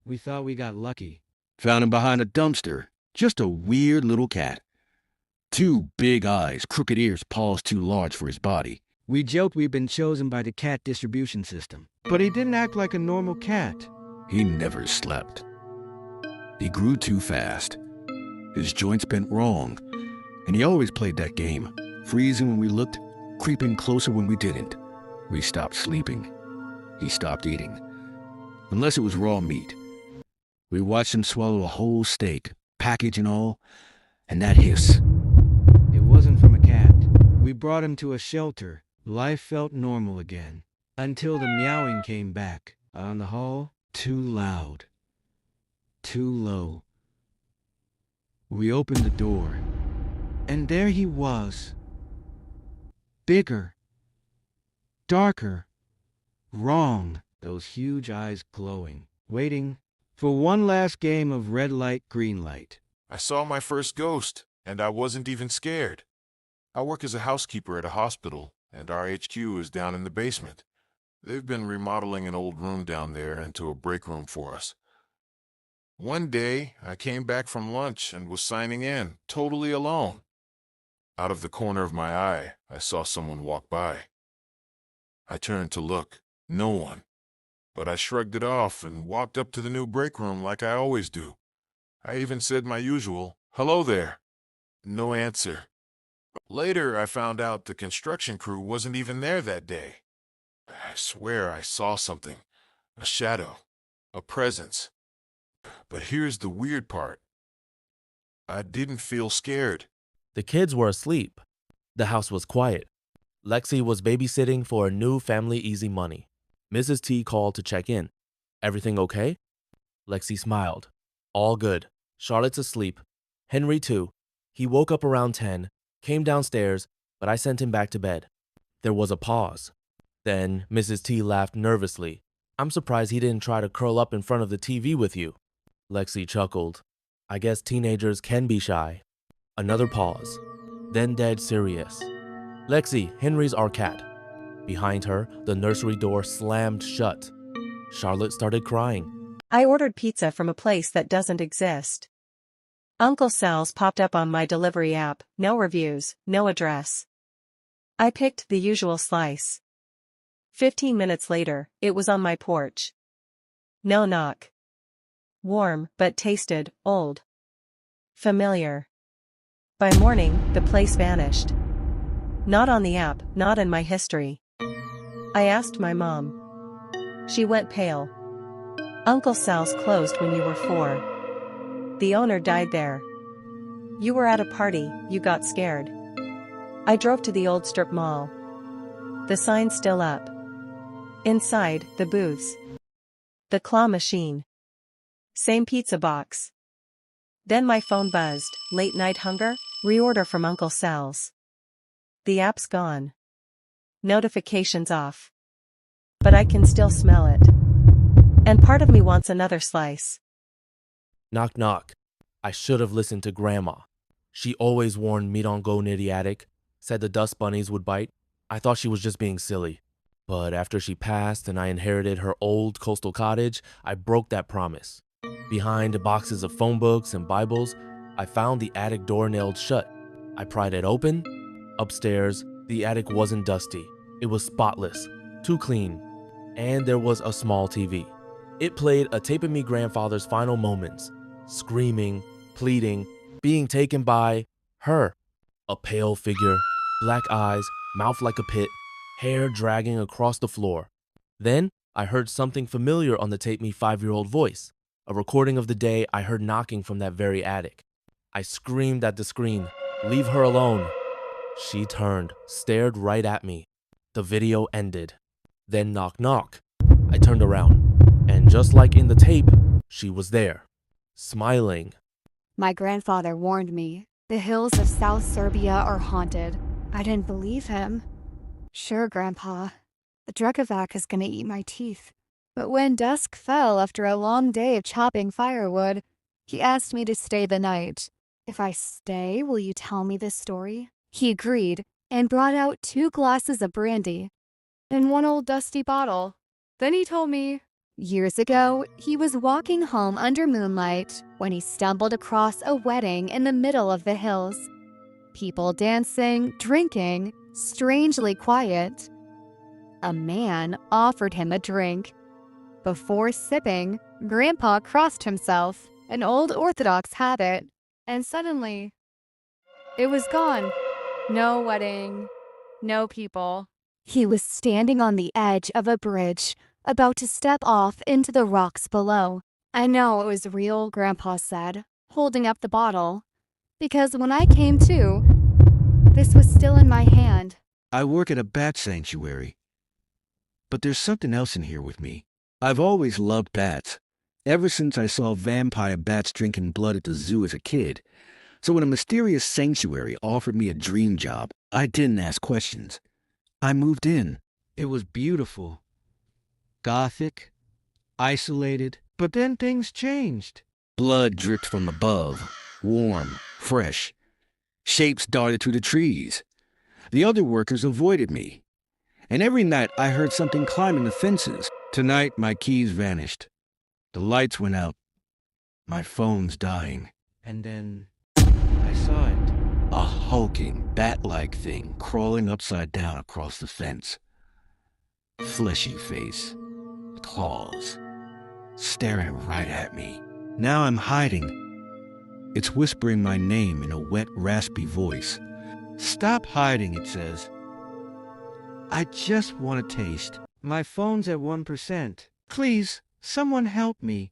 We thought we got lucky. Found him behind a dumpster. Just a weird little cat. Two big eyes, crooked ears, paws too large for his body. We joked we'd been chosen by the cat distribution system. But he didn't act like a normal cat. He never slept. He grew too fast. His joints bent wrong. And he always played that game. Freezing when we looked, creeping closer when we didn't. We stopped sleeping. He stopped eating. Unless it was raw meat. We watched him swallow a whole steak, package and all, and that hiss. It wasn't from a cat. We brought him to a shelter. Life felt normal again. Until the meowing came back. On the hall, too loud. Too low. We opened the door. And there he was. Bigger. Darker. Wrong. Those huge eyes glowing. Waiting for one last game of red light, green light. I saw my first ghost, and I wasn't even scared. I work as a housekeeper at a hospital, and our HQ is down in the basement. They've been remodeling an old room down there into a break room for us. One day, I came back from lunch and was signing in, totally alone. Out of the corner of my eye, I saw someone walk by. I turned to look. No one. But I shrugged it off and walked up to the new break room like I always do. I even said my usual, "Hello there." No answer. Later, I found out the construction crew wasn't even there that day. I swear I saw something. A shadow. A presence. But here's the weird part. I didn't feel scared. The kids were asleep. The house was quiet. Lexi was babysitting for a new family easy money. Mrs. T called to check in. Everything okay? Lexi smiled. All good. Charlotte's asleep. Henry too. He woke up around 10, came downstairs, but I sent him back to bed. There was a pause. Then Mrs. T laughed nervously. I'm surprised he didn't try to curl up in front of the TV with you. Lexi chuckled. I guess teenagers can be shy. Another pause. Then dead serious. Lexi, Henry's our cat. Behind her, the nursery door slammed shut. Charlotte started crying. I ordered pizza from a place that doesn't exist. Uncle Sal's popped up on my delivery app, no reviews, no address. I picked the usual slice. 15 minutes later, it was on my porch. No knock. Warm, but tasted old. Familiar. By morning, the place vanished. Not on the app, not in my history. I asked my mom. She went pale. Uncle Sal's closed when you were 4. The owner died there. You were at a party, you got scared. I drove to the old strip mall. The sign's still up. Inside, the booths. The claw machine. Same pizza box. Then my phone buzzed, late night hunger, reorder from Uncle Sal's. The app's gone. Notifications off. But I can still smell it. And part of me wants another slice. Knock knock. I should have listened to Grandma. She always warned me don't go near the attic, said the dust bunnies would bite. I thought she was just being silly. But after she passed and I inherited her old coastal cottage, I broke that promise. Behind boxes of phone books and Bibles, I found the attic door nailed shut. I pried it open. Upstairs, the attic wasn't dusty. It was spotless, too clean. And there was a small TV. It played a tape of me grandfather's final moments, screaming, pleading, being taken by her. A pale figure, black eyes, mouth like a pit, hair dragging across the floor. Then I heard something familiar on the tape me 5-year-old voice, a recording of the day I heard knocking from that very attic. I screamed at the screen, "Leave her alone." She turned, stared right at me. The video ended. Then knock knock. I turned around, and just like in the tape, she was there, smiling. My grandfather warned me. The hills of South Serbia are haunted. I didn't believe him. Sure, Grandpa. The Drukovac is gonna eat my teeth. But when dusk fell after a long day of chopping firewood, he asked me to stay the night. If I stay, will you tell me this story? He agreed and brought out 2 glasses of brandy and 1 old dusty bottle. Then he told me, Years ago, he was walking home under moonlight when he stumbled across a wedding in the middle of the hills. People dancing, drinking, strangely quiet. A man offered him a drink. Before sipping, Grandpa crossed himself, an old Orthodox habit, and suddenly, it was gone. No wedding, no people. He was standing on the edge of a bridge, about to step off into the rocks below. I know it was real, Grandpa said, holding up the bottle, because when I came to, this was still in my hand. I work at a bat sanctuary. But there's something else in here with me. I've always loved bats, ever since I saw vampire bats drinking blood at the zoo as a kid. So when a mysterious sanctuary offered me a dream job, I didn't ask questions. I moved in. It was beautiful. Gothic. Isolated. But then things changed. Blood dripped from above, warm, fresh. Shapes darted through the trees. The other workers avoided me. And every night I heard something climbing the fences. Tonight my keys vanished. The lights went out. My phone's dying. And then I saw it. A hulking, bat-like thing crawling upside down across the fence. Fleshy face, claws, staring right at me. Now I'm hiding. It's whispering my name in a wet, raspy voice. Stop hiding, it says. I just want a taste. My phone's at 1%. Please, someone help me.